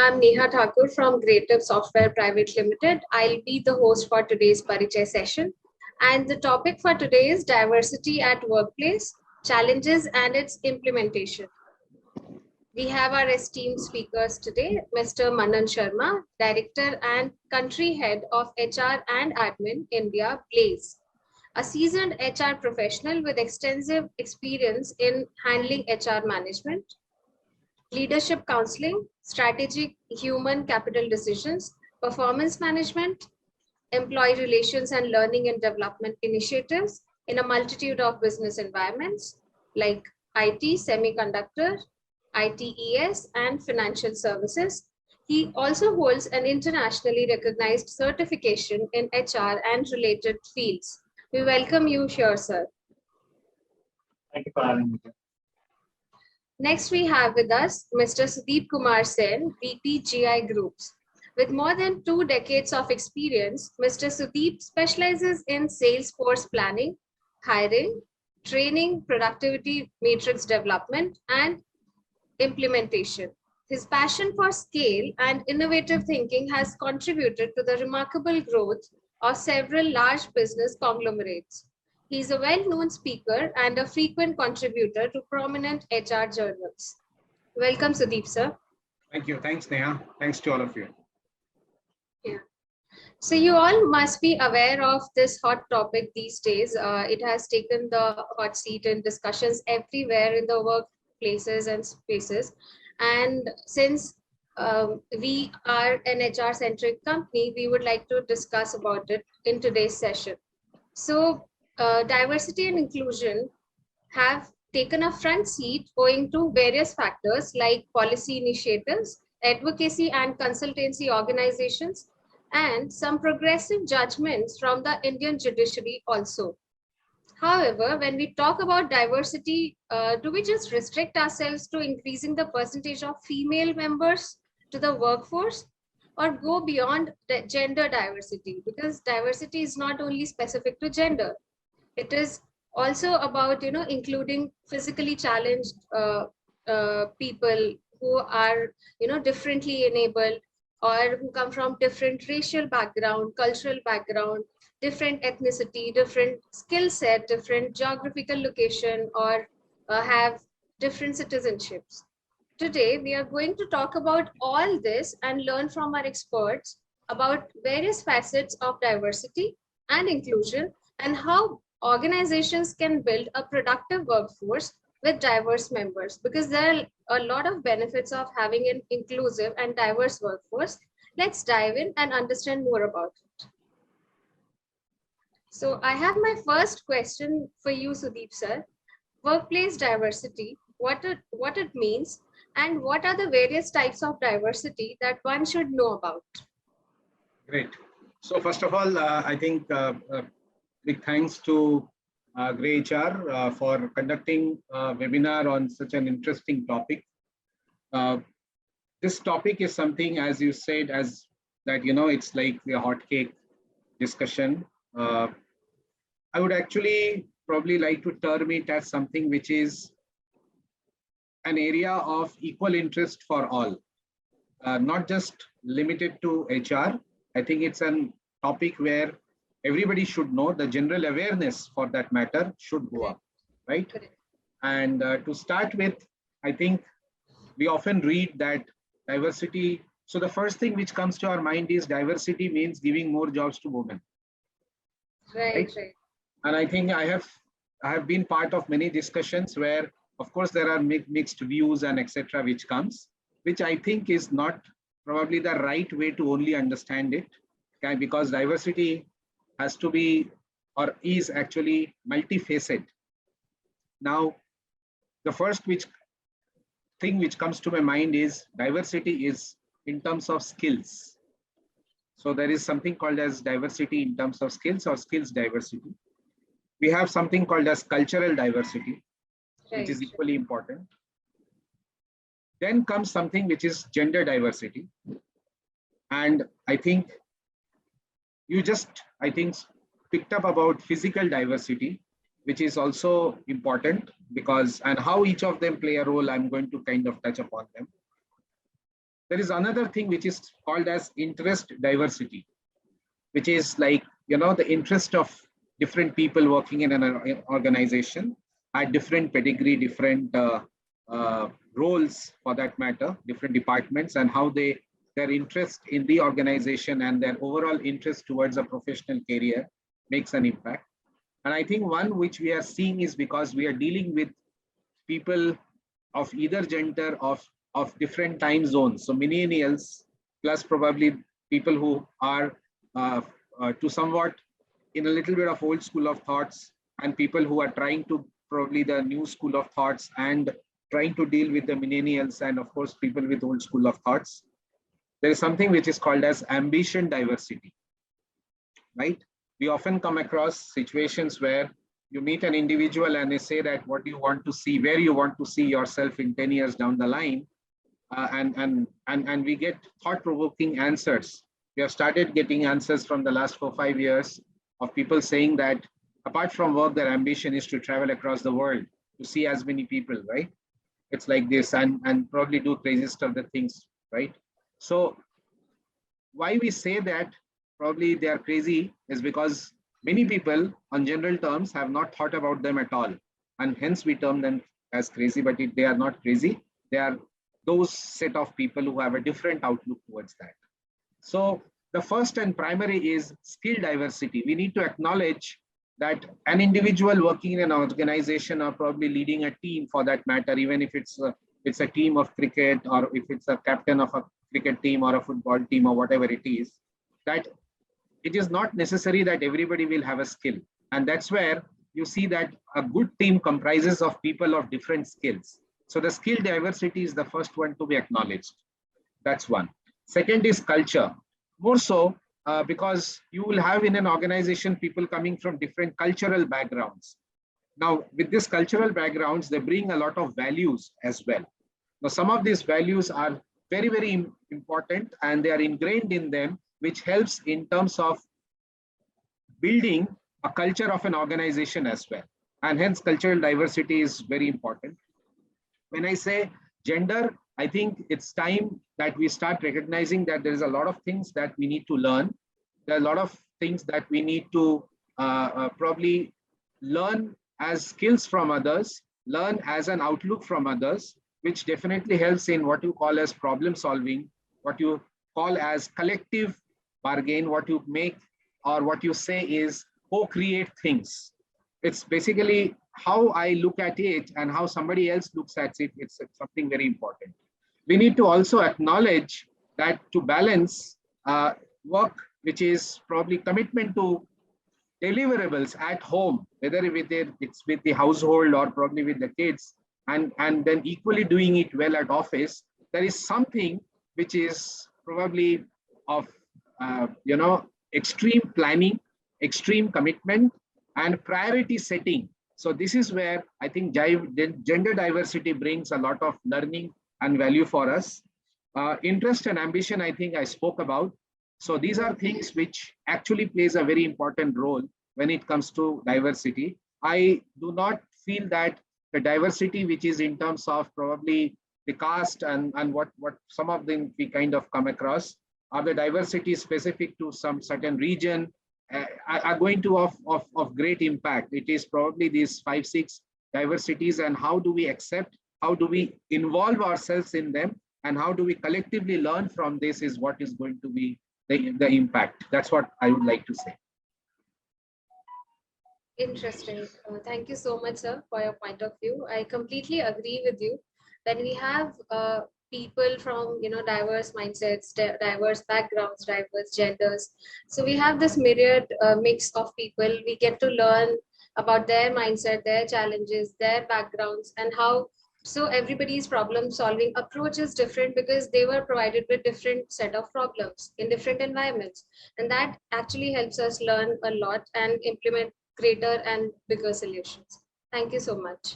I'm Neha Thakur from greytHR Software Private Limited. I'll be the host for today's Parichay session. And the topic for today is diversity at workplace, challenges and its implementation. We have our esteemed speakers today, Mr. Manan Sharma, Director and Country Head of HR and Admin, India, Blaize, a seasoned HR professional with extensive experience in handling HR management, leadership counseling, strategic human capital decisions, performance management, employee relations and learning and development initiatives in a multitude of business environments like IT, semiconductor, ITES, and financial services. He also holds an internationally recognized certification in HR and related fields. We welcome you here, sir. Thank you for having me. Next, we have with us Mr. Sudeep Kumar Sen, VP GI Groups. With more than 2 decades of experience, Mr. Sudeep specializes in sales force planning, hiring, training, productivity matrix development, and implementation. His passion for scale and innovative thinking has contributed to the remarkable growth of several large business conglomerates. He is a well-known speaker and a frequent contributor to prominent HR journals. Welcome, Sudeep, sir. Thank you. Thanks, Neha. Thanks to all of you. Yeah. So you all must be aware of this hot topic these days. It has taken the hot seat in discussions everywhere in the workplaces and spaces. And since we are an HR-centric company, we would like to discuss about it in today's session. So diversity and inclusion have taken a front seat owing to various factors like policy initiatives, advocacy and consultancy organizations, and some progressive judgments from the Indian judiciary also. However, when we talk about diversity, do we just restrict ourselves to increasing the percentage of female members to the workforce, or go beyond the gender diversity? Because diversity is not only specific to gender. It is also about, including physically challenged people who are, differently enabled, or who come from different racial background, cultural background, different ethnicity, different skill set, different geographical location, or have different citizenships. Today, we are going to talk about all this and learn from our experts about various facets of diversity and inclusion and how organizations can build a productive workforce with diverse members, because there are a lot of benefits of having an inclusive and diverse workforce. Let's dive in and understand more about it. So I have my first question for you, Sudeep sir. Workplace diversity, what it means, and what are the various types of diversity that one should know about? Great. So first of all, I think big thanks to greytHR for conducting a webinar on such an interesting topic. This topic is something, as you said, as that, it's like a hot cake discussion. I would actually probably like to term it as something which is an area of equal interest for all, not just limited to HR. I think it's an topic where everybody should know, the general awareness for that matter should go up, right? And to start with, I think we often read that diversity. So the first thing which comes to our mind is diversity means giving more jobs to women. Right. And I think I have been part of many discussions where, of course, there are mixed views and etc. which comes, which I think is not probably the right way to only understand it, okay? Because diversity has to be, or is actually multifaceted. Now, the first thing which comes to my mind is diversity is in terms of skills. So there is something called as diversity in terms of skills or skills diversity. We have something called as cultural diversity, which is equally important. Then comes something which is gender diversity. And I think you just, picked up about physical diversity, which is also important because, and how each of them play a role, I'm going to kind of touch upon them. There is another thing which is called as interest diversity, which is like, the interest of different people working in an organization at different pedigree, different roles for that matter, different departments, and how their interest in the organization and their overall interest towards a professional career makes an impact. And I think one which we are seeing is because we are dealing with people of either gender, of different time zones. So millennials, plus probably people who are to somewhat in a little bit of old school of thoughts, and people who are trying to probably the new school of thoughts and trying to deal with the millennials, and of course people with old school of thoughts. There is something which is called as ambition diversity, right? We often come across situations where you meet an individual and they say that what you want to see, where you want to see yourself in 10 years down the line, and we get thought-provoking answers. We have started getting answers from the last 4-5 years of people saying that apart from work, their ambition is to travel across the world to see as many people, right? It's like this, and probably do craziest of the things, right? So why we say that probably they are crazy is because many people on general terms have not thought about them at all. And hence we term them as crazy, but they are not crazy. They are those set of people who have a different outlook towards that. So the first and primary is skill diversity. We need to acknowledge that an individual working in an organization or probably leading a team for that matter, even if it's a team of cricket, or if it's a captain of a cricket team or a football team or whatever it is, that it is not necessary that everybody will have a skill. And that's where you see that a good team comprises of people of different skills. So the skill diversity is the first one to be acknowledged. That's one. Second is culture. More so because you will have in an organization people coming from different cultural backgrounds. Now, with these cultural backgrounds, they bring a lot of values as well. Now, some of these values are very, very important, and they are ingrained in them, which helps in terms of building a culture of an organization as well. And hence, cultural diversity is very important. When I say gender, I think it's time that we start recognizing that there is a lot of things that we need to learn. There are a lot of things that we need to probably learn as skills from others, learn as an outlook from others, which definitely helps in what you call as problem solving, what you call as collective bargain, what you make or what you say is co-create things. It's basically how I look at it and how somebody else looks at it. It's something very important. We need to also acknowledge that to balance work, which is probably commitment to deliverables at home, whether it's with the household or probably with the kids, and then equally doing it well at office, there is something which is probably of extreme planning, extreme commitment, and priority setting. So this is where I think gender diversity brings a lot of learning and value for us. Interest and ambition, I think I spoke about. So these are things which actually plays a very important role when it comes to diversity. I do not feel that the diversity which is in terms of probably the caste and what some of them we kind of come across, or the diversity specific to some certain region, are going to of great impact. It is probably these 5-6 diversities, and how do we accept, how do we involve ourselves in them, and how do we collectively learn from this is what is going to be the impact. That's what I would like to say. Interesting. Thank you so much, sir, for your point of view. I completely agree with you that we have people from diverse mindsets, diverse backgrounds, diverse genders. So we have this myriad mix of people. We get to learn about their mindset, their challenges, their backgrounds, and how. So everybody's problem solving approach is different because they were provided with different set of problems in different environments, and that actually helps us learn a lot and implement greater and bigger solutions. Thank you so much.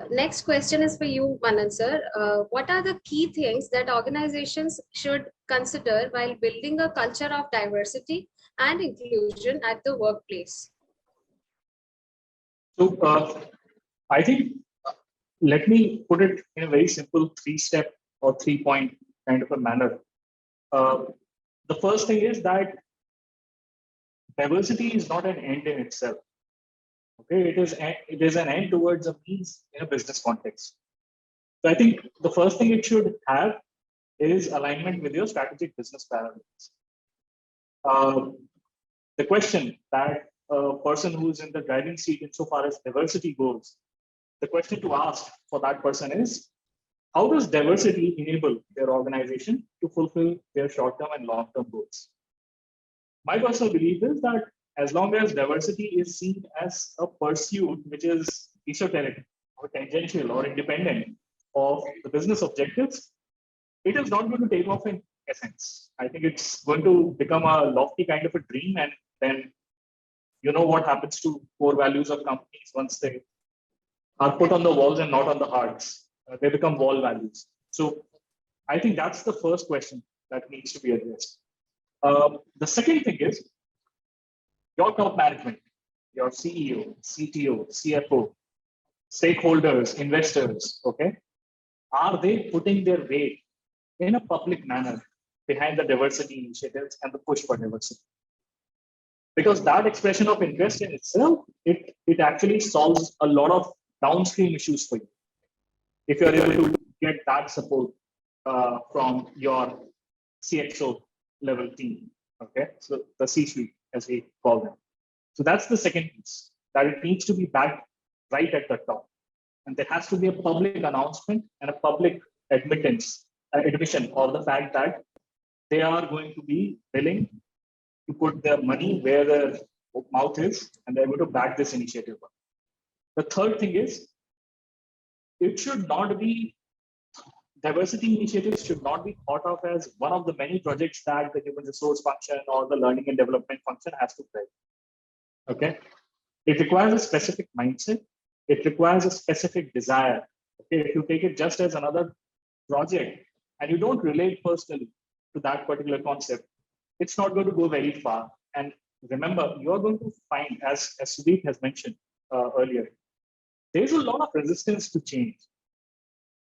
Next question is for you, Manan sir. What are the key things that organizations should consider while building a culture of diversity and inclusion at the workplace? So I think, let me put it in a very simple 3-step or 3-point kind of a manner. The first thing is that diversity is not an end in itself. Okay, it is an end towards a means in a business context. So I think the first thing it should have is alignment with your strategic business parameters. The question that a person who's in the driving seat insofar as diversity goes, the question to ask for that person is, how does diversity enable their organization to fulfill their short-term and long-term goals? My personal belief is that as long as diversity is seen as a pursuit which is esoteric or tangential or independent of the business objectives, it is not going to take off in essence. I think it's going to become a lofty kind of a dream, and then you know what happens to core values of companies once they are put on the walls and not on the hearts. They become wall values. So I think that's the first question that needs to be addressed. The second thing is your top management, your CEO, CTO, CFO, stakeholders, investors, okay? Are they putting their weight in a public manner behind the diversity initiatives and the push for diversity? Because that expression of interest in itself, it actually solves a lot of downstream issues for you. If you're able to get that support from your CXO level team, okay? So the C-suite, as we call them. So that's the second piece, that it needs to be backed right at the top. And there has to be a public announcement and a public admission of the fact that they are going to be willing to put their money where their mouth is, and they're going to back this initiative. The third thing is, it should not be, diversity initiatives should not be thought of as one of the many projects that the human resource function or the learning and development function has to drive. Okay, it requires a specific mindset. It requires a specific desire. Okay, if you take it just as another project and you don't relate personally to that particular concept, it's not going to go very far. And remember, you're going to find, as Sudeep has mentioned earlier, there's a lot of resistance to change.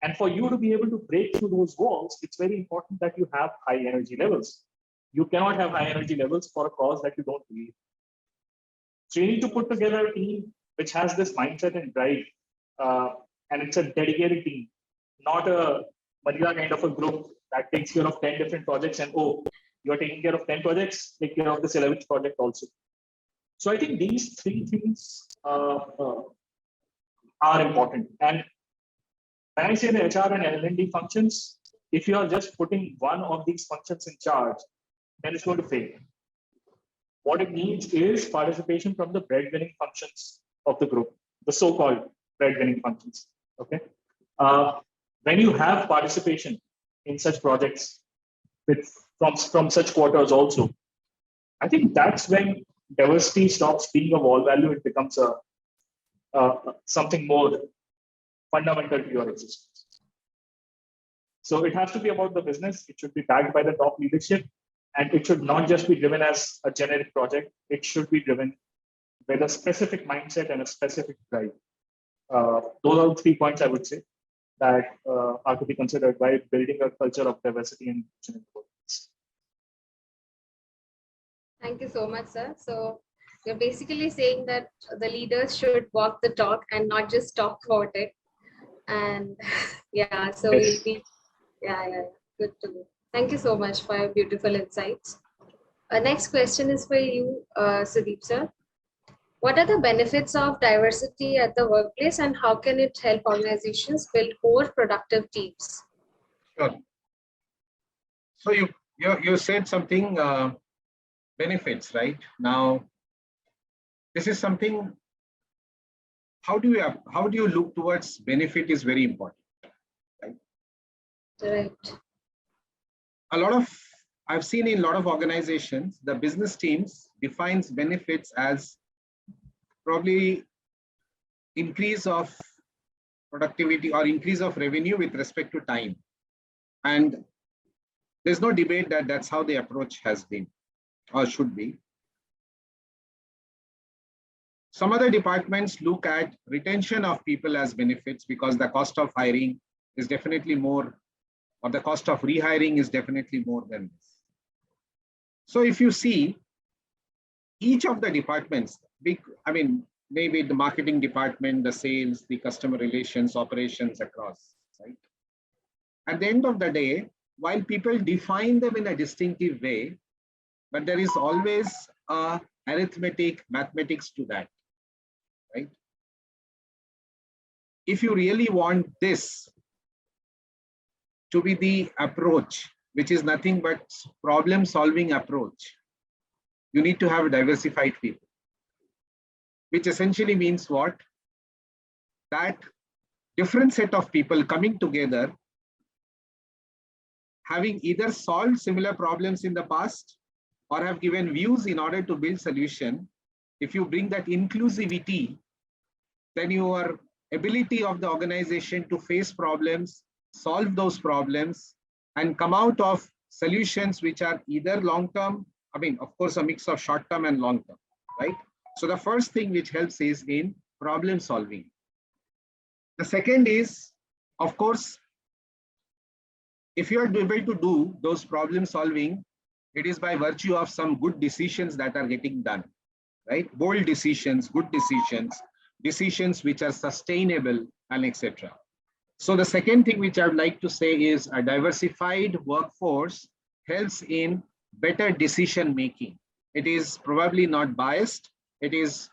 And for you to be able to break through those walls, it's very important that you have high energy levels. You cannot have high energy levels for a cause that you don't believe. So you need to put together a team which has this mindset and drive. And it's a dedicated team, not a Manila kind of a group that takes care of 10 different projects and, oh, you're taking care of 10 projects, take care of this 11th project also. So I think these three things are important. And when I say the HR and L&D functions, if you are just putting one of these functions in charge, then it's going to fail. What it needs is participation from the breadwinning functions of the group, the so-called breadwinning functions. Okay. When you have participation in such projects from such quarters also, I think that's when diversity stops being a wall value. It becomes something more fundamental to your existence. So it has to be about the business. It should be backed by the top leadership, and it should not just be driven as a generic project. It should be driven with a specific mindset and a specific drive. Those are the 3 points I would say that are to be considered by building a culture of diversity and inclusion. Thank you so much, sir. So you're basically saying that the leaders should walk the talk and not just talk about it. And yeah, so Yes. we'll be, yeah, good to go. Thank you so much for your beautiful insights. Next question is for you, Sudeep, sir. What are the benefits of diversity at the workplace, and how can it help organizations build more productive teams? Sure. So you said something, benefits, right? Now, this is something, how do you look towards benefit is very important, right? Right. I've seen in a lot of organizations, the business teams defines benefits as probably increase of productivity or increase of revenue with respect to time. And there's no debate that that's how the approach has been or should be. Some other departments look at retention of people as benefits because the cost of hiring is definitely more or the cost of rehiring is definitely more than this. So if you see each of the departments, maybe the marketing department, the sales, the customer relations, operations across, right? At the end of the day, while people define them in a distinctive way, but there is always a mathematics to that, right? If you really want this to be the approach, which is nothing but problem solving approach, you need to have diversified people, which essentially means what? That different set of people coming together, having either solved similar problems in the past or have given views in order to build solution. If you bring that inclusivity, then your ability of the organization to face problems, solve those problems, and come out of solutions which are either long-term, of course, a mix of short-term and long-term, right? So the first thing which helps is in problem solving. The second is, of course, if you are able to do those problem solving, it is by virtue of some good decisions that are getting done, right? Bold decisions, good decisions, decisions which are sustainable, and etc. So the second thing which I would like to say is a diversified workforce helps in better decision making. It is probably not biased. It is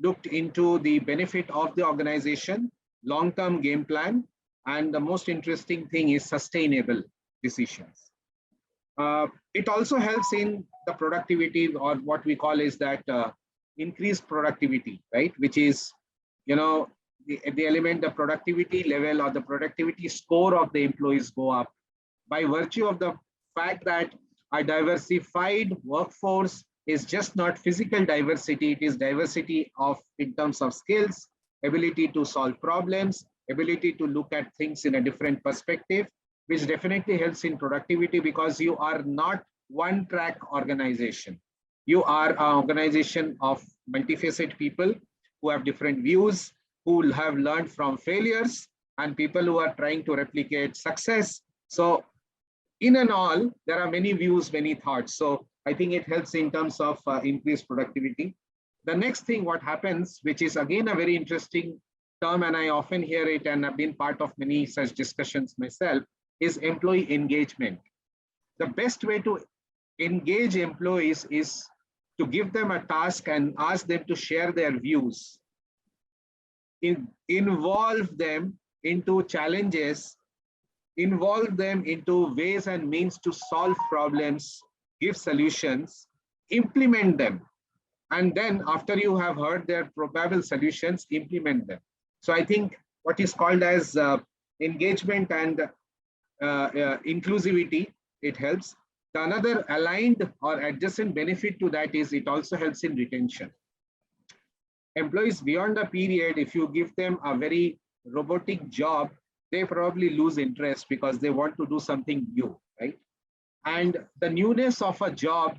looked into the benefit of the organization, long-term game plan, and the most interesting thing is sustainable decisions. It also helps in the productivity, or what we call is that increased productivity, right? Which is, the element, the productivity level or the productivity score of the employees go up by virtue of the fact that a diversified workforce is just not physical diversity, it is diversity in terms of skills, ability to solve problems, ability to look at things in a different perspective, which definitely helps in productivity because you are not one track organization. You are an organization of multifaceted people who have different views, who have learned from failures, and people who are trying to replicate success. So in and all, there are many views, many thoughts. So I think it helps in terms of increased productivity. The next thing what happens, which is again a very interesting term, and I often hear it and I've been part of many such discussions myself, is employee engagement. The best way to engage employees is to give them a task and ask them to share their views, involve them into challenges, involve them into ways and means to solve problems, give solutions, implement them. And then after you have heard their probable solutions, implement them. So I think what is called as engagement and inclusivity, it helps. The another aligned or adjacent benefit to that is it also helps in retention. Employees beyond a period, if you give them a very robotic job, they probably lose interest because they want to do something new, right? And the newness of a job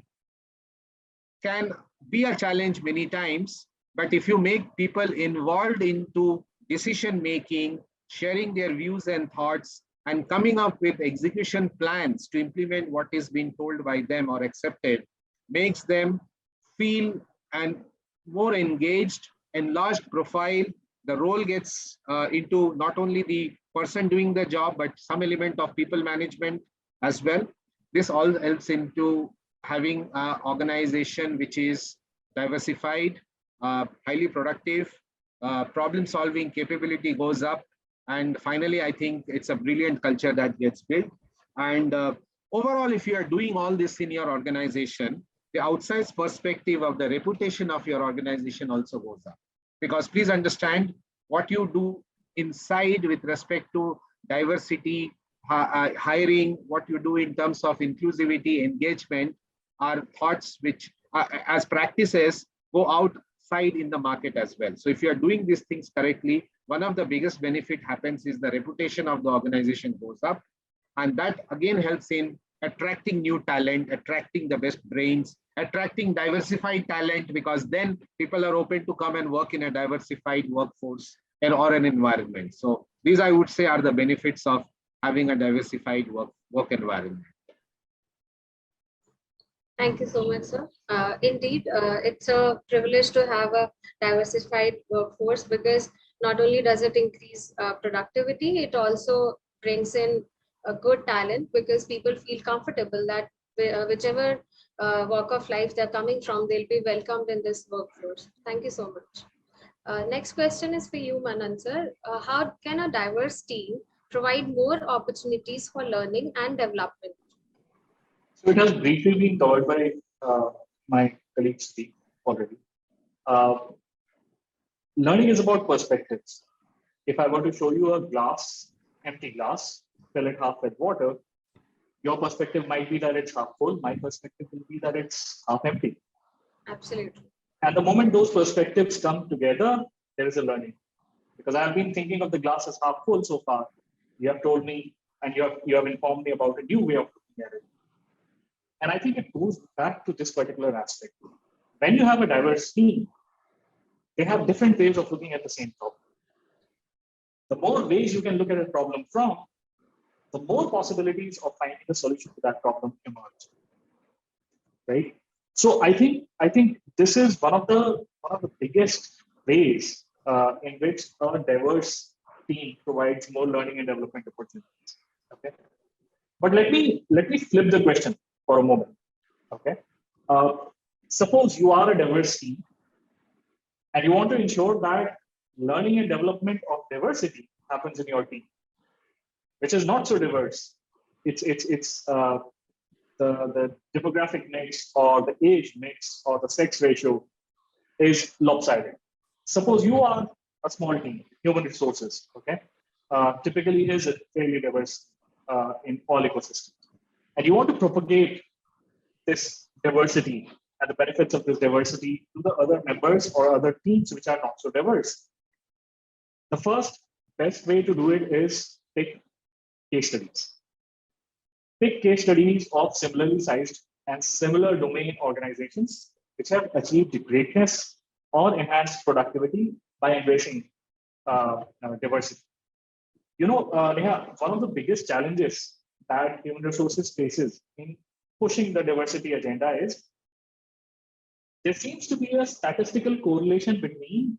can be a challenge many times, but if you make people involved into decision making, sharing their views and thoughts, and coming up with execution plans to implement what is being told by them or accepted, makes them feel and more engaged, enlarged profile. The role gets into not only the person doing the job, but some element of people management as well. This all helps into having an organization which is diversified, highly productive, problem-solving capability goes up. And finally, I think it's a brilliant culture that gets built. And overall, if you are doing all this in your organization, the outside perspective of the reputation of your organization also goes up. Because please understand, what you do inside with respect to diversity, hiring, what you do in terms of inclusivity, engagement, are thoughts which, as practices, go outside in the market as well. So if you are doing these things correctly, one of the biggest benefit happens is the reputation of the organization goes up. And that again helps in attracting new talent, attracting the best brains, attracting diversified talent, because then people are open to come and work in a diversified workforce or an environment. So these, I would say, are the benefits of having a diversified work environment. Thank you so much, sir. Indeed, it's a privilege to have a diversified workforce, because not only does it increase productivity, it also brings in a good talent, because people feel comfortable that whichever walk of life they're coming from, they'll be welcomed in this workforce. Thank you so much. Next question is for you, Manan sir. How can a diverse team provide more opportunities for learning and development? So it has briefly been covered by my colleague Sudeep already. Learning is about perspectives. If I were to show you a glass, empty glass, fill it half with water, your perspective might be that it's half full. My perspective will be that it's half empty. Absolutely. And the moment those perspectives come together, there is a learning. Because I've been thinking of the glass as half full so far. You have told me, and you have informed me about a new way of looking at it. And I think it goes back to this particular aspect. When you have a diverse team, they have different ways of looking at the same problem. The more ways you can look at a problem from, the more possibilities of finding a solution to that problem emerge. Right? So I think this is one of the biggest ways in which a diverse team provides more learning and development opportunities. Okay. But let me flip the question for a moment. Okay. Suppose you are a diverse team and you want to ensure that learning and development of diversity happens in your team, which is not so diverse. It's the demographic mix or the age mix or the sex ratio is lopsided. Suppose you are a small team, human resources, okay? Typically is fairly diverse in all ecosystems. And you want to propagate this diversity and the benefits of this diversity to the other members or other teams which are not so diverse. The first best way to do it is pick case studies. Pick case studies of similarly sized and similar domain organizations which have achieved greatness or enhanced productivity by embracing diversity. You know, Neha, one of the biggest challenges that human resources faces in pushing the diversity agenda is there seems to be a statistical correlation between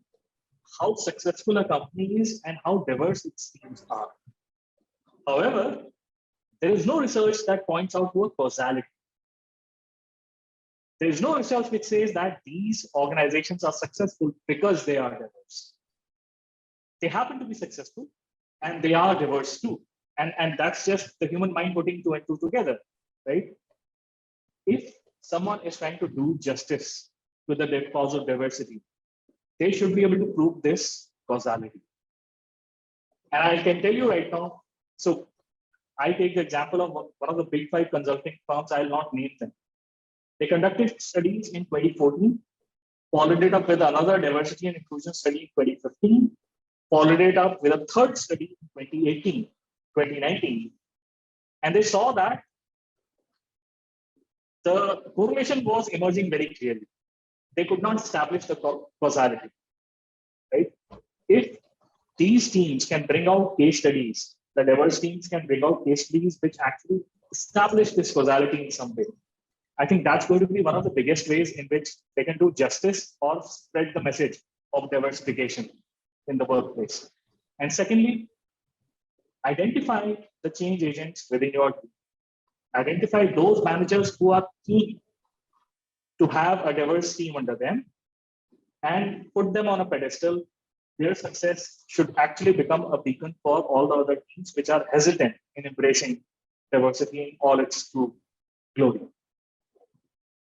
how successful a company is and how diverse its teams are. However, there is no research that points out to a causality. There is no research which says that these organizations are successful because they are diverse. They happen to be successful and they are diverse too. And that's just the human mind putting two and two together, right? If someone is trying to do justice to the cause of diversity, they should be able to prove this causality. And I can tell you right now, so I take the example of one of the big 5 consulting firms, I'll not name them. They conducted studies in 2014, followed it up with another diversity and inclusion study in 2015, followed it up with a third study in 2018, 2019. And they saw that the correlation was emerging very clearly. They could not establish the causality, right? If these teams can bring out case studies, the diverse teams can bring out case studies which actually establish this causality in some way. I think that's going to be one of the biggest ways in which they can do justice or spread the message of diversification in the workplace. And secondly, identify the change agents within your team. Identify those managers who are keen to have a diverse team under them and put them on a pedestal. Their success should actually become a beacon for all the other teams which are hesitant in embracing diversity in all its true glory.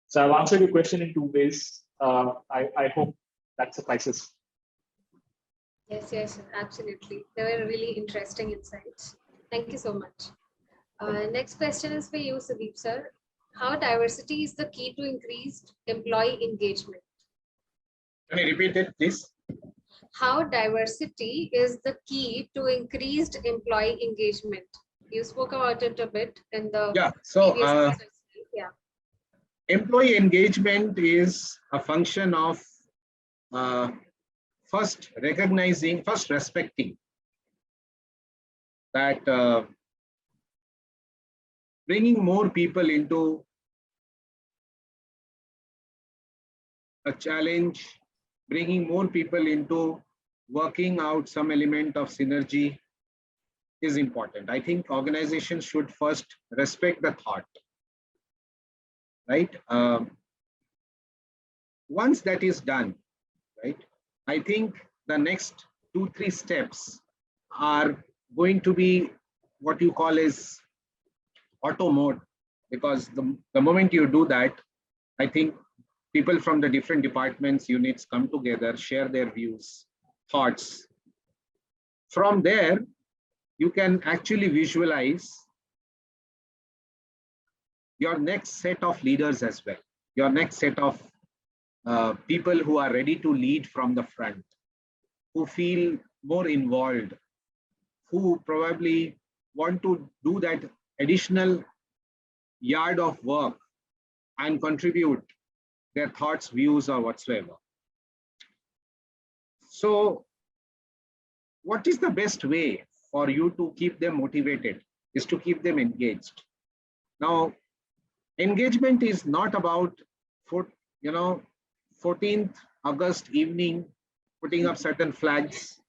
So I've answered your question in 2 ways. I hope that suffices. Yes, absolutely. They were really interesting insights. Thank you so much. Next question is for you, Sudeep sir. How diversity is the key to increased employee engagement? Can you repeat it, please? How diversity is the key to increased employee engagement? You spoke about it a bit in the previous yeah. Employee engagement is a function of first respecting that bringing more people into a challenge, bringing more people into working out some element of synergy is important. I think organizations should first respect the thought, right? Once that is done, right, I think the next 2-3 steps are going to be what you call is auto mode, because the moment you do that, I think people from the different departments, units come together, share their views, thoughts. From there, you can actually visualize your next set of leaders as well, your next set of people who are ready to lead from the front, who feel more involved, who probably want to do that additional yard of work and contribute their thoughts, views, or whatsoever. So what is the best way for you to keep them motivated is to keep them engaged. Now, engagement is not about, 14th August evening, putting up certain flags,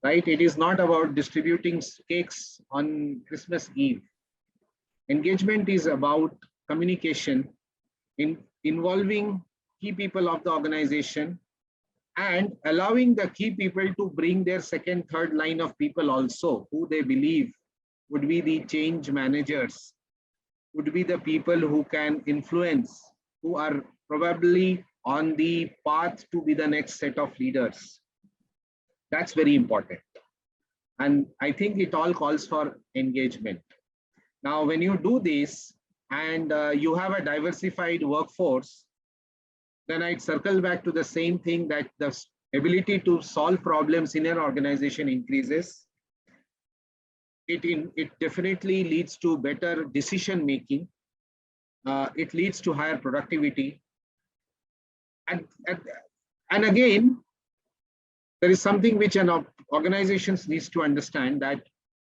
right? It is not about distributing cakes on Christmas Eve. Engagement is about communication, involving key people of the organization and allowing the key people to bring their second, third line of people also, who they believe would be the change managers, would be the people who can influence, who are probably on the path to be the next set of leaders. That's very important. And I think it all calls for engagement. Now, when you do this and you have a diversified workforce, then I'd circle back to the same thing, that the ability to solve problems in an organization increases. It definitely leads to better decision making. It leads to higher productivity. And again, there is something which an organization needs to understand, that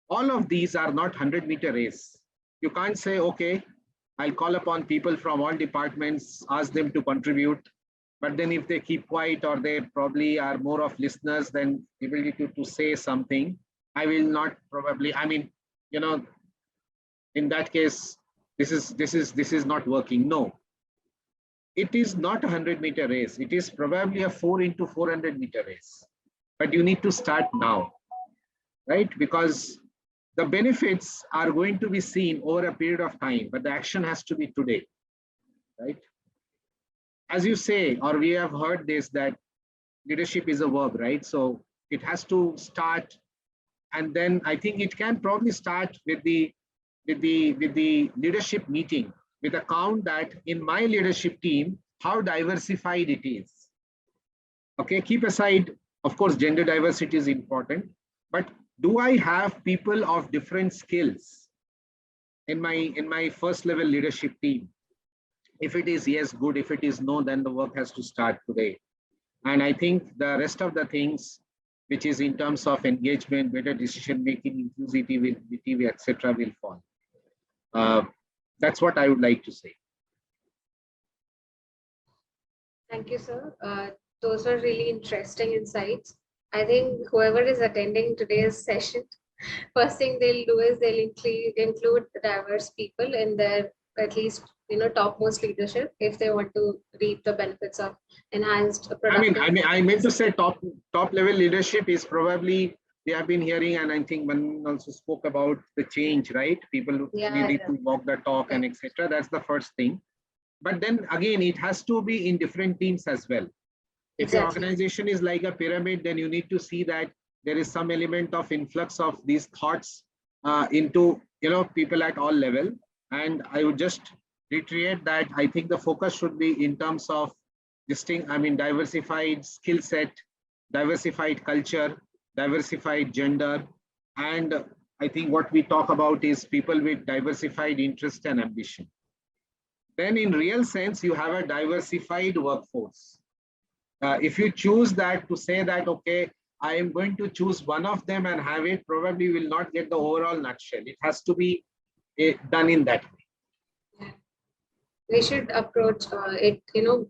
all of these are not 100-meter race. You can't say, okay, I'll call upon people from all departments, ask them to contribute, but then if they keep quiet or they probably are more of listeners than ability to say something, I will not probably, in that case, this is not working. No, it is not a 100-meter race. It is probably a 4 into 400-meter race, but you need to start now, right? Because the benefits are going to be seen over a period of time, but the action has to be today, right? As you say, or we have heard this, that leadership is a verb, right? So it has to start, and then I think it can probably start with the leadership meeting, with a count that in my leadership team, how diversified it is. Okay, keep aside, of course, gender diversity is important, but do I have people of different skills in my first level leadership team? If it is yes, good. If it is no, then the work has to start today. And I think the rest of the things, which is in terms of engagement, better decision making, inclusivity, etc., will fall. That's what I would like to say. Thank you, sir. Those are really interesting insights. I think whoever is attending today's session, first thing they'll do is they'll include diverse people in their at least topmost leadership if they want to reap the benefits of enhanced productivity. I meant to say top level leadership is probably, we have been hearing, and I think Manan also spoke about the change, right? People need to walk the talk and etc. That's the first thing. But then again, it has to be in different teams as well. If your organization is like a pyramid, then you need to see that there is some element of influx of these thoughts into people at all level. And I would just reiterate that I think the focus should be in terms of diversified skill set, diversified culture, diversified gender, and I think what we talk about is people with diversified interest and ambition. Then in real sense, you have a diversified workforce. If you choose that to say that, okay, I am going to choose one of them and have it, probably will not get the overall nutshell. It has to be done in that way. Yeah. We should approach it,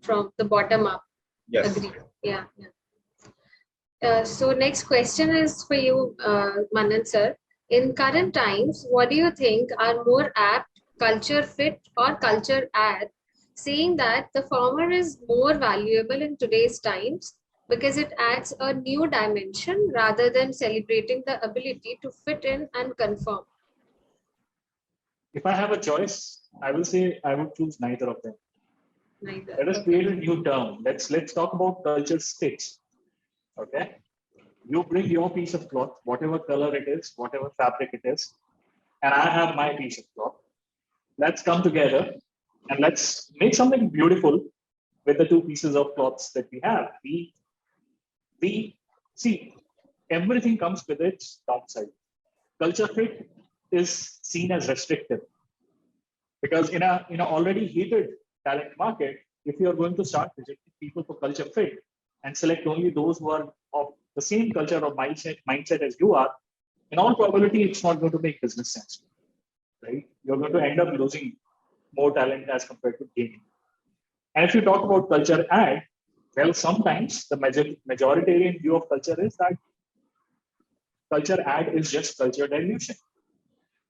from the bottom up. Yes. Agree. Yeah. So next question is for you, Manan sir. In current times, what do you think are more apt, culture fit or culture add? Saying that the former is more valuable in today's times because it adds a new dimension rather than celebrating the ability to fit in and conform. If I have a choice, I will say I would choose neither of them. Neither. Let us create a new term. Let's talk about culture stitch. Okay. You bring your piece of cloth, whatever color it is, whatever fabric it is, and I have my piece of cloth. Let's come together and let's make something beautiful with the two pieces of cloths that we have. We see everything comes with its downside. Culture fit is seen as restrictive because in a already heated talent market, if you are going to start rejecting people for culture fit and select only those who are of the same culture or mindset as you are, in all probability, it's not going to make business sense, right? You're going to end up losing more talent as compared to gaining. And if you talk about culture add, well, sometimes the majoritarian view of culture is that culture add is just culture dilution,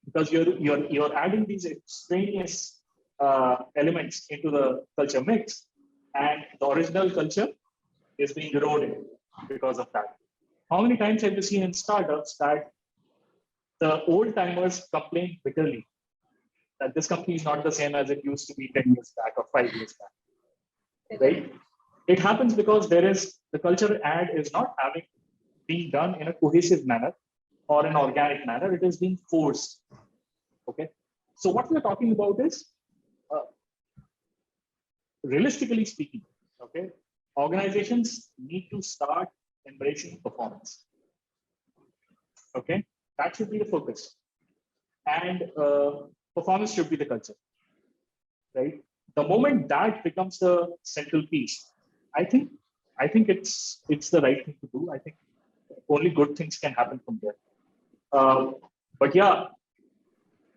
because you're adding these extraneous elements into the culture mix, and the original culture is being eroded because of that. How many times have you seen in startups that the old timers complain bitterly that this company is not the same as it used to be 10 years back or 5 years back, right? It happens because the culture add is not being done in a cohesive manner or an organic manner. It is being forced. Okay. So what we're talking about is, realistically speaking, okay, organizations need to start embracing performance. Okay, that should be the focus, and performance should be the culture, right? The moment that becomes the central piece, I think it's the right thing to do. I think only good things can happen from there. But yeah,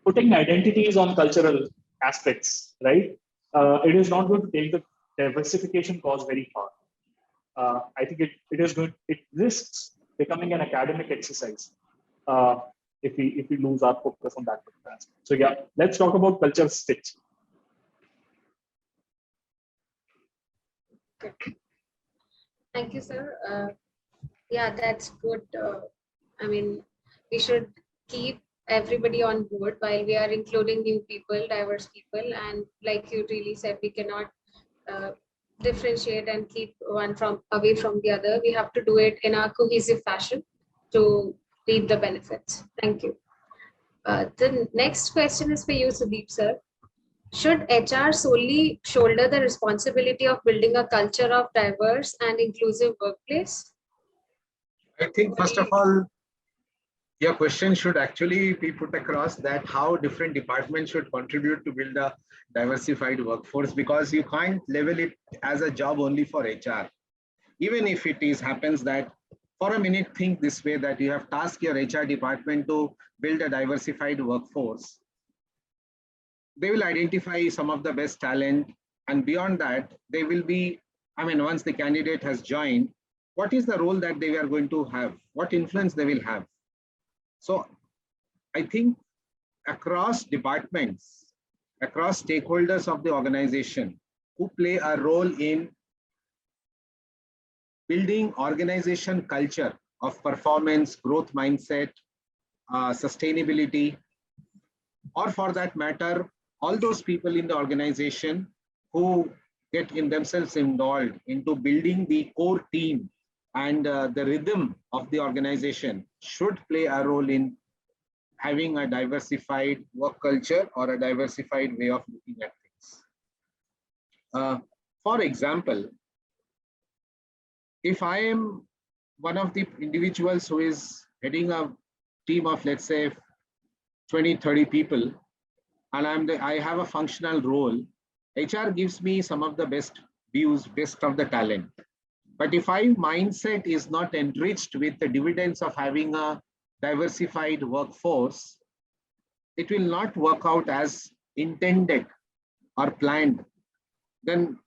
putting identities on cultural aspects, right? It is not going to take the diversification cause very far. I think it risks becoming an academic exercise if we lose our focus on that aspect. So yeah, let's talk about culture stitch. Thank you, sir. Yeah, that's good. I mean, we should keep everybody on board while we are including new people, diverse people. And like you really said, we cannot differentiate and keep one away from the other. We have to do it in a cohesive fashion to reap the benefits. Thank you. The next question is for you, Sudeep, sir. Should HR solely shoulder the responsibility of building a culture of diverse and inclusive workplace? I think, first of all, your question should actually be put across that how different departments should contribute to build a diversified workforce, because you can't level it as a job only for HR. Even if it happens that, for a minute, think this way, that you have tasked your HR department to build a diversified workforce. They will identify some of the best talent, and beyond that, they will be, once the candidate has joined, what is the role that they are going to have? What influence they will have? So I think across departments, across stakeholders of the organization who play a role in building organization culture of performance, growth mindset, sustainability, or for that matter, all those people in the organization who get in themselves involved into building the core team and the rhythm of the organization should play a role in having a diversified work culture or a diversified way of looking at things. For example, if I am one of the individuals who is heading a team of, let's say, 20, 30 people, and I have a functional role, HR gives me some of the best views, best of the talent. But if my mindset is not enriched with the dividends of having a diversified workforce, it will not work out as intended or planned, then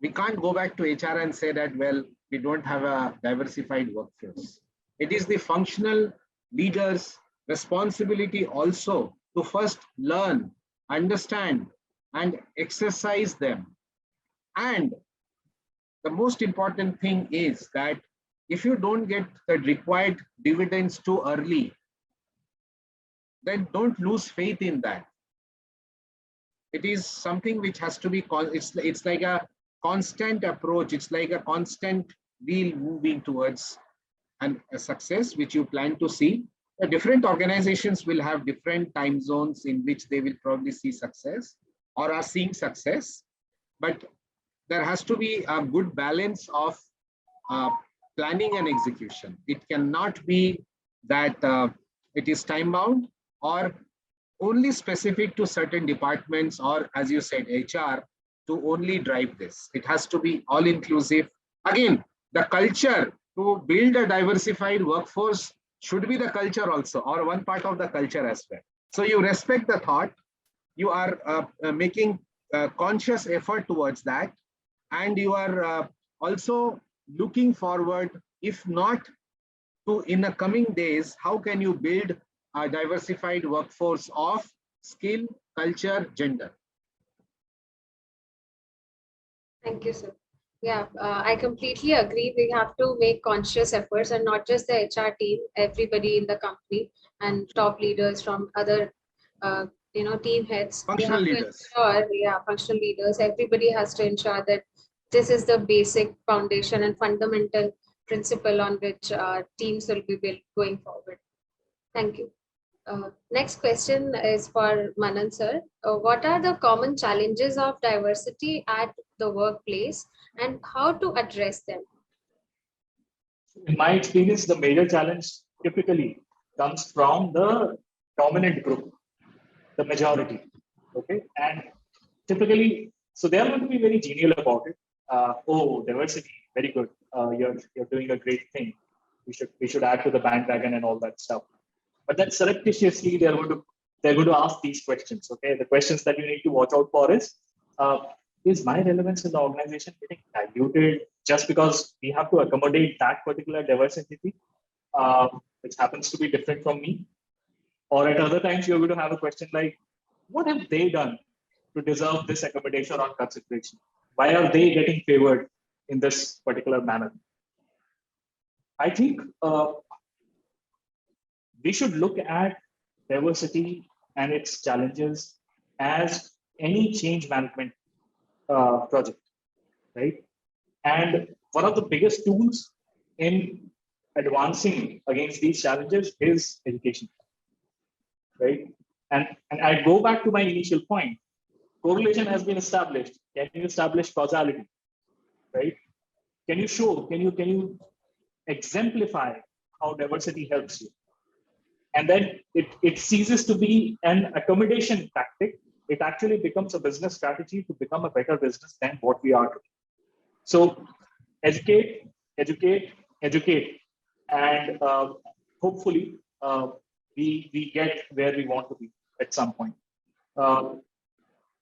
we can't go back to HR and say that, well, we don't have a diversified workforce. It is the functional leaders' responsibility also to first learn, understand, and exercise them. And the most important thing is that if you don't get the required dividends too early, then don't lose faith in that. It is something which has to be, it's like a constant approach. It's like a constant wheel moving towards a success which you plan to see. The different organizations will have different time zones in which they will probably see success or are seeing success. But there has to be a good balance of planning and execution. It cannot be that it is time bound or only specific to certain departments, or as you said, HR, to only drive this. It has to be all inclusive. Again, the culture to build a diversified workforce should be the culture also, or one part of the culture as well. So you respect the thought, you are making a conscious effort towards that, and you are also looking forward, if not to in the coming days, how can you build a diversified workforce of skill, culture, gender. Thank you, sir. Yeah, I completely agree. We have to make conscious efforts, and not just the HR team, everybody in the company and top leaders from other, team heads. Functional leaders. Ensure, yeah, functional leaders. Everybody has to ensure that this is the basic foundation and fundamental principle on which teams will be built going forward. Thank you. Next question is for Manan sir. What are the common challenges of diversity at the workplace and how to address them? In my experience, the major challenge typically comes from the dominant group, the majority. Okay, and typically, so they are going to be very genial about it. Oh, diversity, very good. You're doing a great thing. We should add to the bandwagon and all that stuff. But then surreptitiously, they're going to ask these questions. Okay, the questions that you need to watch out for is my relevance in the organization getting diluted just because we have to accommodate that particular diversity, which happens to be different from me? Or at other times, you're going to have a question like, what have they done to deserve this accommodation or consideration? Why are they getting favored in this particular manner? I think we should look at diversity and its challenges as any change management project, right? And one of the biggest tools in advancing against these challenges is education, right? And I go back to my initial point. Correlation has been established. Can you establish causality, right? Can you show? Can you exemplify how diversity helps you? And then it ceases to be an accommodation tactic. It actually becomes a business strategy to become a better business than what we are today. So educate, educate, educate, and hopefully we get where we want to be at some point.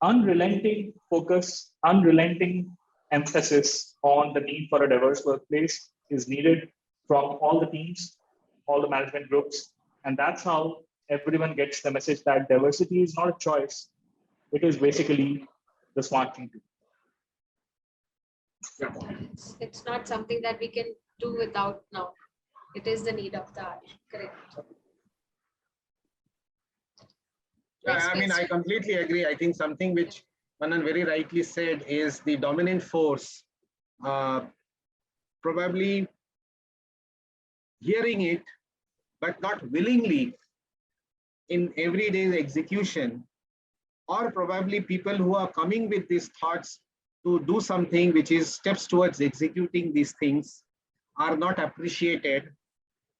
Unrelenting focus, unrelenting emphasis on the need for a diverse workplace is needed from all the teams, all the management groups. And that's how everyone gets the message that diversity is not a choice. It is basically the smart thing to do. It's not something that we can do without now. It is the need of the hour. Correct. I mean, I completely agree. I think something which Manan very rightly said is the dominant force probably hearing it, but not willingly in everyday execution, or probably people who are coming with these thoughts to do something which is steps towards executing these things are not appreciated.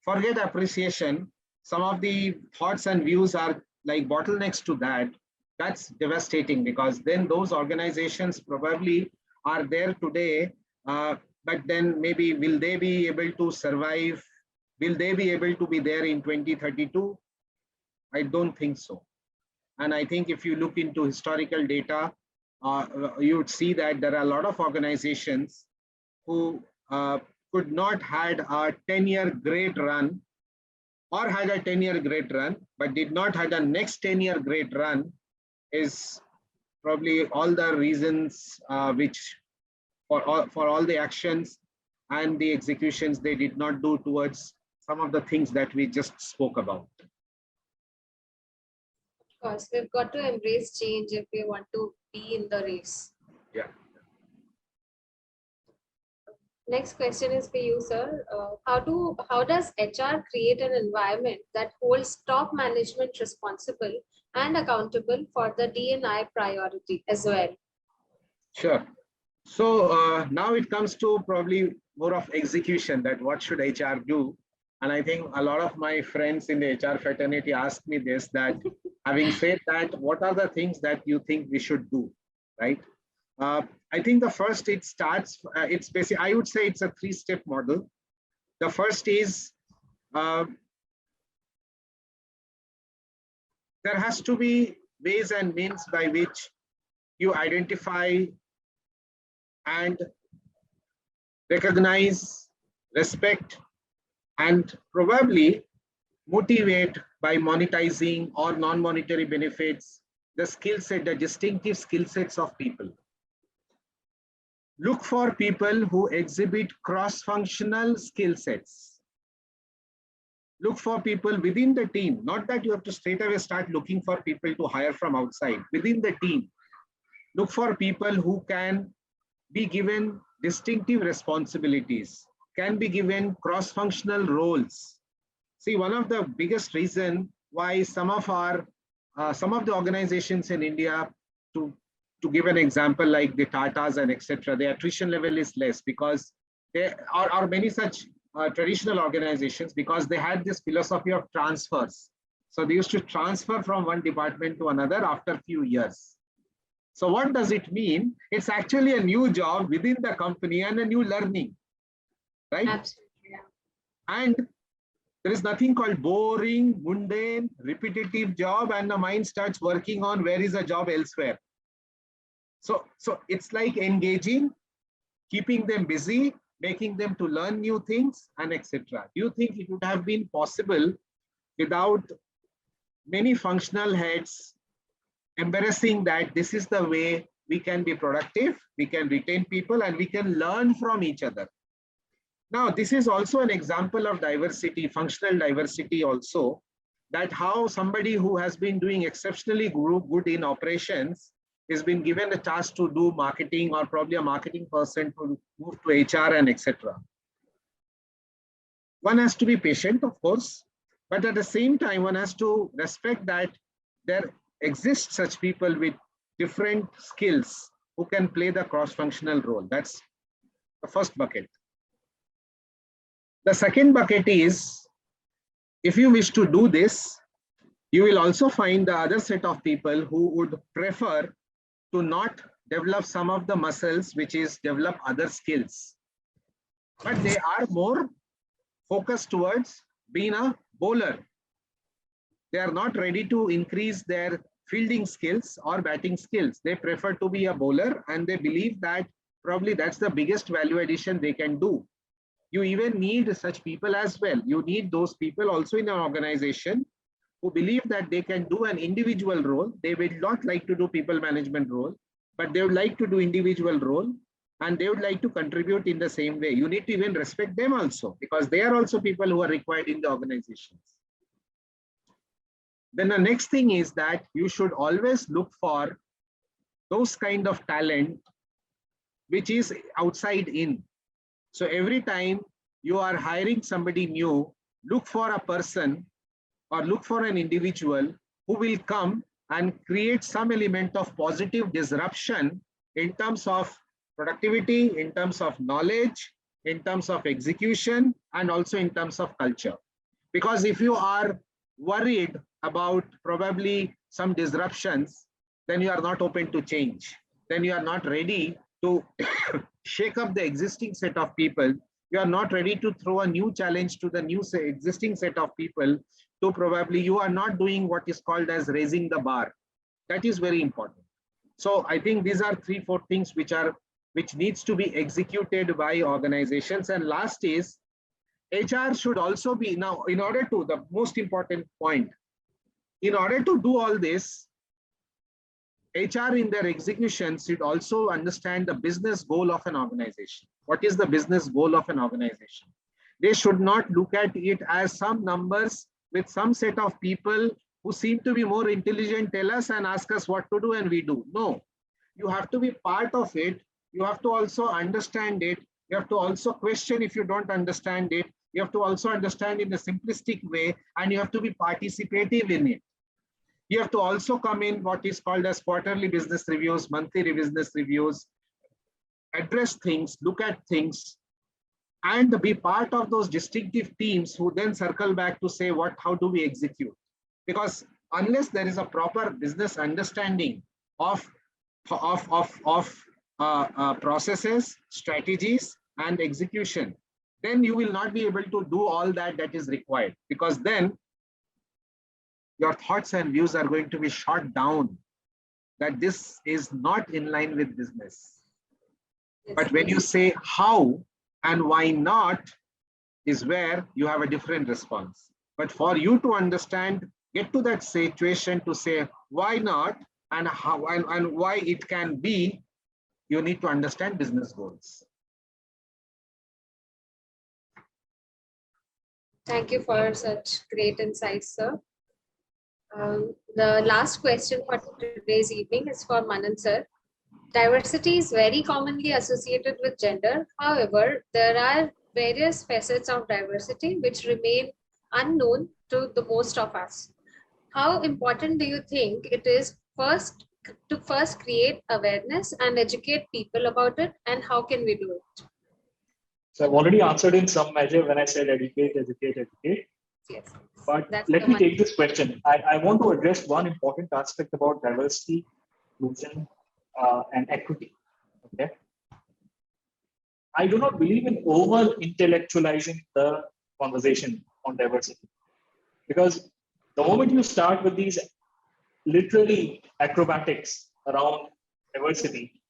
Forget appreciation. Some of the thoughts and views are like bottlenecks to that. That's devastating, because then those organizations probably are there today, but then maybe will they be able to survive? Will they be able to be there in 2032? I don't think so. And I think if you look into historical data, you would see that there are a lot of organizations who could not had a 10-year great run, or had a 10-year great run, but did not have a next 10-year great run, is probably all the reasons which for all the actions and the executions they did not do towards some of the things that we just spoke about. Of course, we've got to embrace change if we want to be in the race. Yeah. Next question is for you, sir. How does HR create an environment that holds top management responsible and accountable for the D&I priority as well? Sure. So now it comes to probably more of execution, that what should HR do? And I think a lot of my friends in the HR fraternity asked me this, that having said that, what are the things that you think we should do, right? I think the first, it starts, it's basically, I would say it's a 3-step model. The first is, there has to be ways and means by which you identify and recognize, respect, and probably motivate by monetizing or non-monetary benefits the skill set, the distinctive skill sets of people. Look for people who exhibit cross-functional skill sets. Look for people within the team, not that you have to straight away start looking for people to hire from outside. Within the team, look for people who can be given distinctive responsibilities, can be given cross-functional roles. See, one of the biggest reasons why some of the organizations in India, to give an example like the Tatas and etc., the attrition level is less because there are many such traditional organizations, because they had this philosophy of transfers. So they used to transfer from one department to another after a few years. So what does it mean? It's actually a new job within the company and a new learning, right? Absolutely. Yeah. And there is nothing called boring, mundane, repetitive job, and the mind starts working on where is a job elsewhere. So it's like engaging, keeping them busy, making them to learn new things, and etc. Do you think it would have been possible without many functional heads embarrassing that this is the way we can be productive, we can retain people, and we can learn from each other? Now, this is also an example of diversity, functional diversity also, that how somebody who has been doing exceptionally good in operations is been given a task to do marketing, or probably a marketing person to move to HR and etc. One has to be patient, of course, but at the same time, one has to respect that there exist such people with different skills who can play the cross-functional role. That's the first bucket. The second bucket is, if you wish to do this, you will also find the other set of people who would prefer to not develop some of the muscles, which is develop other skills. But they are more focused towards being a bowler. They are not ready to increase their fielding skills or batting skills. They prefer to be a bowler, and they believe that probably that's the biggest value addition they can do. You even need such people as well. You need those people also in an organization who believe that they can do an individual role. They will not like to do people management role, but they would like to do individual role, and they would like to contribute in the same way. You need to even respect them also, because they are also people who are required in the organizations. Then the next thing is that you should always look for those kind of talent which is outside in. So every time you are hiring somebody new, look for a person or look for an individual who will come and create some element of positive disruption in terms of productivity, in terms of knowledge, in terms of execution, and also in terms of culture. Because if you are worried about probably some disruptions, then you are not open to change. Then you are not ready to shake up the existing set of people. You are not ready to throw a new challenge to the new existing set of people. So probably you are not doing what is called as raising the bar. That is very important. So I think these are 3-4 things which needs to be executed by organizations. And last is HR should also be, now in order to, the most important point, in order to do all this, HR in their execution should also understand the business goal of an organization. What is the business goal of an organization? They should not look at it as some numbers with some set of people who seem to be more intelligent tell us and ask us what to do and we do. No, you have to be part of it. You have to also understand it. You have to also question if you don't understand it. You have to also understand in a simplistic way, and you have to be participative in it. You have to also come in what is called as quarterly business reviews, monthly business reviews, address things, look at things, and be part of those distinctive teams who then circle back to say, how do we execute? Because unless there is a proper business understanding of processes, strategies, and execution, then you will not be able to do all that is required, because then your thoughts and views are going to be shot down that this is not in line with business. But when you say how and why not is where you have a different response. But for you to understand, get to that situation to say why not and how and why it can be, you need to understand business goals. Thank you for such great insights, sir. The last question for today's evening is for Manan, sir. Diversity is very commonly associated with gender. However, there are various facets of diversity which remain unknown to the most of us. How important do you think it is to first create awareness and educate people about it, and how can we do it? So I've already answered in some measure when I said educate, educate, educate. Yes. But let me take this question. I want to address one important aspect about diversity, inclusion, and equity. Okay. I do not believe in over-intellectualizing the conversation on diversity, because the moment you start with these literally acrobatics around diversity,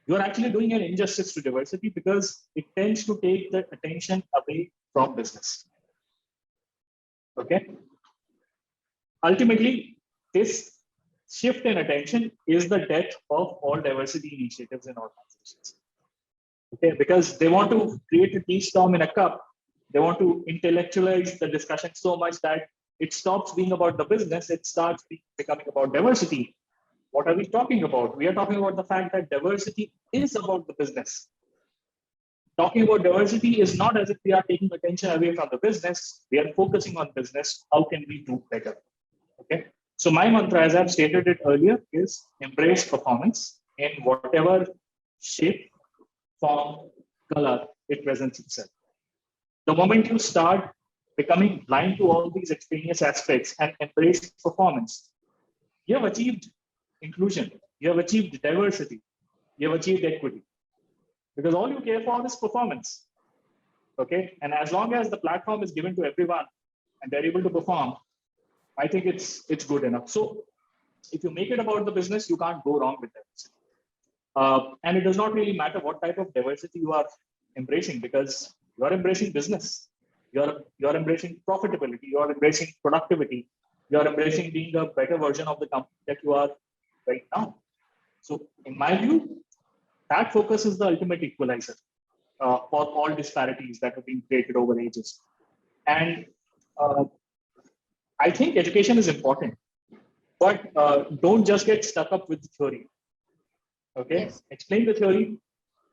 you are actually doing an injustice to diversity, because it tends to take the attention away from business. Okay. Ultimately, this shift in attention is the death of all diversity initiatives in organizations. Okay, because they want to create a tea storm in a cup. They want to intellectualize the discussion so much that it stops being about the business, it starts becoming about diversity. What are we talking about? We are talking about the fact that diversity is about the business. Talking about diversity is not as if we are taking attention away from the business. We are focusing on business. How can we do better? Okay. So my mantra, as I've stated it earlier, is embrace performance in whatever shape, form, color it presents itself. The moment you start becoming blind to all these extraneous aspects and embrace performance, you have achieved inclusion, you have achieved diversity, you have achieved equity. Because all you care for is performance. Okay. And as long as the platform is given to everyone and they're able to perform, I think it's good enough. So if you make it about the business, you can't go wrong with diversity. And it does not really matter what type of diversity you are embracing, because you're embracing business, you're embracing profitability, you're embracing productivity, you're embracing being a better version of the company that you are right now. So in my view, that focus is the ultimate equalizer for all disparities that have been created over ages. And I think education is important, but don't just get stuck up with the theory. Okay, yes. Explain the theory,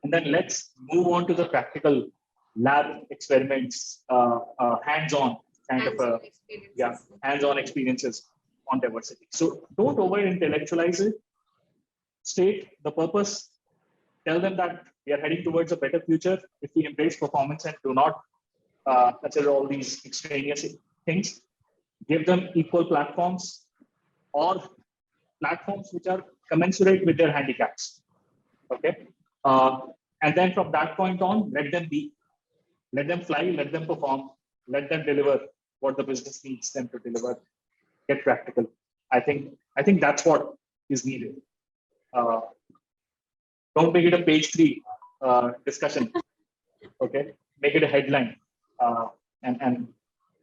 and then let's move on to the practical lab experiments, hands-on kind of hands-on experiences on diversity. So don't over-intellectualize it. State the purpose. Tell them that we are heading towards a better future if we embrace performance and do not consider all these extraneous things. Give them equal platforms, or platforms which are commensurate with their handicaps. Okay. And then from that point on, let them be. Let them fly, let them perform, let them deliver what the business needs them to deliver. Get practical. I think that's what is needed. Don't make it a page 3 discussion. Okay, make it a headline, and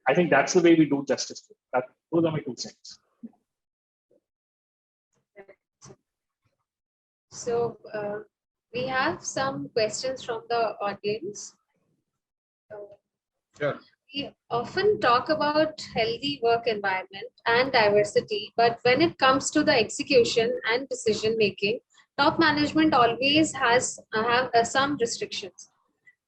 I think that's the way we do justice to it. Those are my 2 cents. So we have some questions from the audience. Sure. We often talk about healthy work environment and diversity, but when it comes to the execution and decision making, top management always has have some restrictions.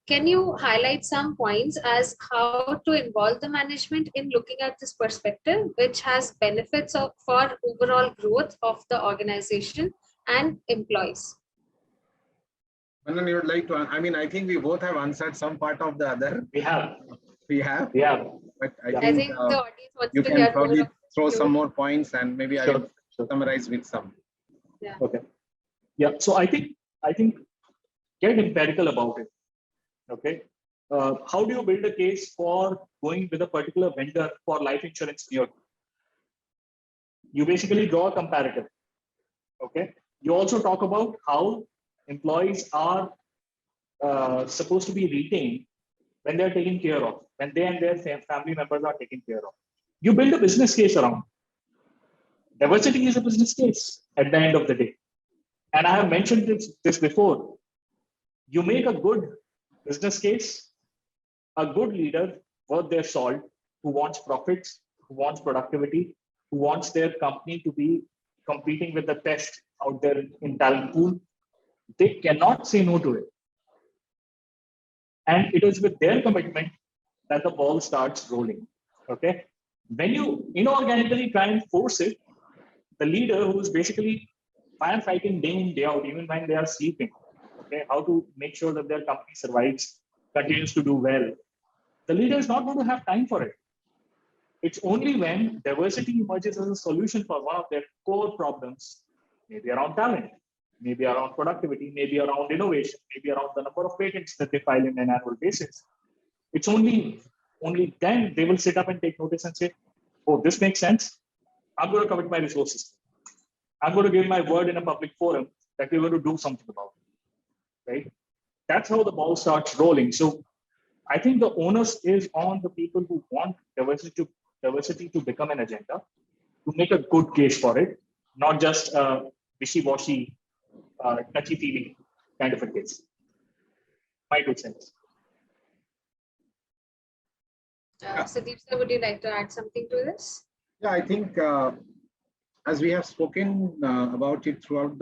Can you highlight some points as how to involve the management in looking at this perspective, which has benefits for overall growth of the organization and employees? Manan, you would like to, I mean, I think we both have answered some part of the other. We have. But I I think think the audience wants you to can hear probably more of throw you. some more points, and maybe I will Sure. summarize with some. Yeah. Okay. Yeah. So I think get empirical about it. Okay. How do you build a case for going with a particular vendor for life insurance near you? You basically draw a comparative. Okay. You also talk about how employees are supposed to be retained when they're taken care of, when they and their family members are taken care of. You build a business case around. Diversity is a business case at the end of the day. And I have mentioned this before. You make a good business case, a good leader worth their salt, who wants profits, who wants productivity, who wants their company to be competing with the best out there in talent pool. They cannot say no to it. And it is with their commitment that the ball starts rolling. Okay. When you inorganically try and force it, the leader who is basically firefighting day in, day out, even when they are sleeping, okay, how to make sure that their company survives, continues to do well, the leader is not going to have time for it. It's only when diversity emerges as a solution for one of their core problems, maybe around talent, maybe around productivity, maybe around innovation, maybe around the number of patents that they file in an annual basis. It's only then they will sit up and take notice and say, oh, this makes sense. I'm going to commit my resources. I'm going to give my word in a public forum that we're going to do something about it, right? That's how the ball starts rolling. So I think the onus is on the people who want diversity to become an agenda, to make a good case for it, not just a wishy-washy, touchy-feely kind of a case. My 2 cents. Sudeep sir, would you like to add something to this? Yeah, I think as we have spoken about it throughout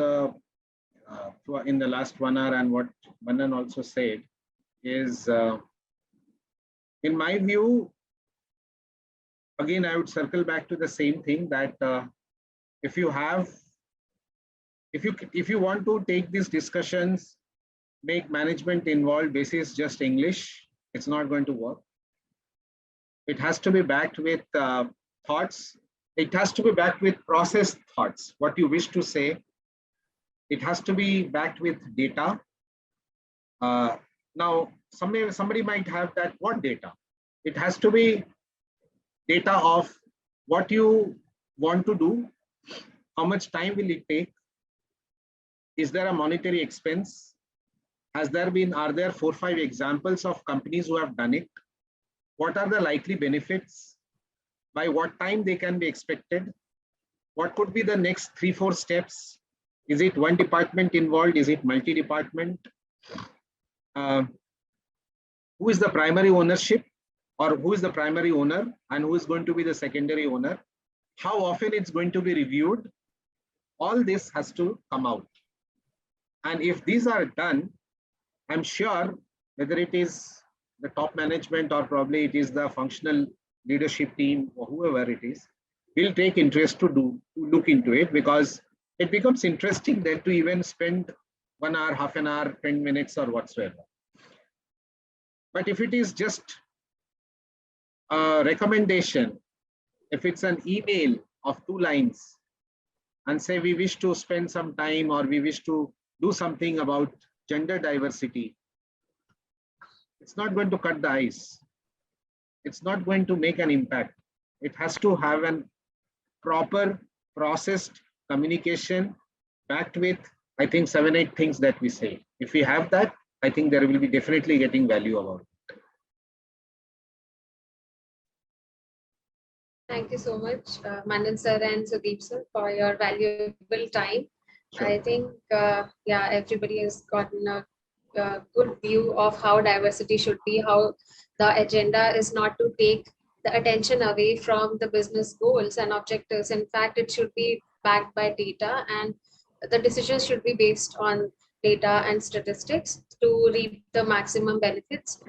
in the last 1 hour, and what Manan also said is, in my view, again, I would circle back to the same thing that if you want to take these discussions, make management involved basis just English, it's not going to work. It has to be backed with thoughts. It has to be backed with processed thoughts, what you wish to say. It has to be backed with data. Now, somebody might have that, what data? It has to be data of what you want to do, how much time will it take, is there a monetary expense, are there 4 or 5 examples of companies who have done it, what are the likely benefits, by what time they can be expected, what could be the next 3 or 4 steps, is it one department involved, is it multi-department, who is the primary ownership, or who is the primary owner and who is going to be the secondary owner, how often it's going to be reviewed. All this has to come out. And if these are done, I'm sure whether it is the top management or probably it is the functional leadership team or whoever it is, will take interest to look into it, because it becomes interesting then to even spend 1 hour, half an hour, 10 minutes or whatsoever. But if it is just a recommendation, if it's an email of 2 lines and say we wish to spend some time or we wish to do something about gender diversity, it's not going to cut the ice. It's not going to make an impact. It has to have a proper processed communication backed with, I think, 7-8 things that we say. If we have that, I think there will be definitely getting value about it. Thank you so much, Manan sir and Sudeep sir, for your valuable time. Sure. I think, yeah, everybody has gotten a good view of how diversity should be, how the agenda is not to take the attention away from the business goals and objectives. In fact, it should be backed by data, and the decisions should be based on data and statistics to reap the maximum benefits,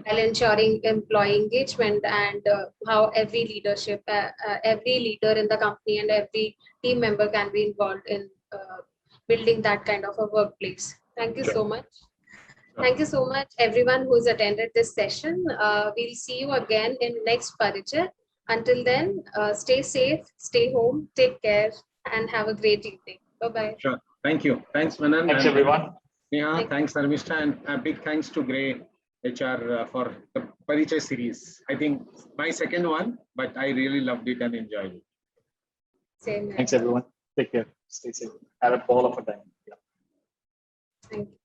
while ensuring employee engagement, and how every leader in the company and every team member can be involved in building that kind of a workplace. Thank you Sure. so much. Sure. Thank you so much, everyone who's attended this session. We'll see you again in next Parichay. Until then, stay safe, stay home, take care, and have a great evening. Bye-bye. Sure. Thank you. Thanks, Manan. Thanks, And everyone. Yeah, thanks, Dharmishta, and a big thanks to greytHR for the Parichay series. I think my second one, but I really loved it and enjoyed it. Same here. Thanks, everyone. Take care. Stay safe. Have a ball of a time. Yeah. Thank you.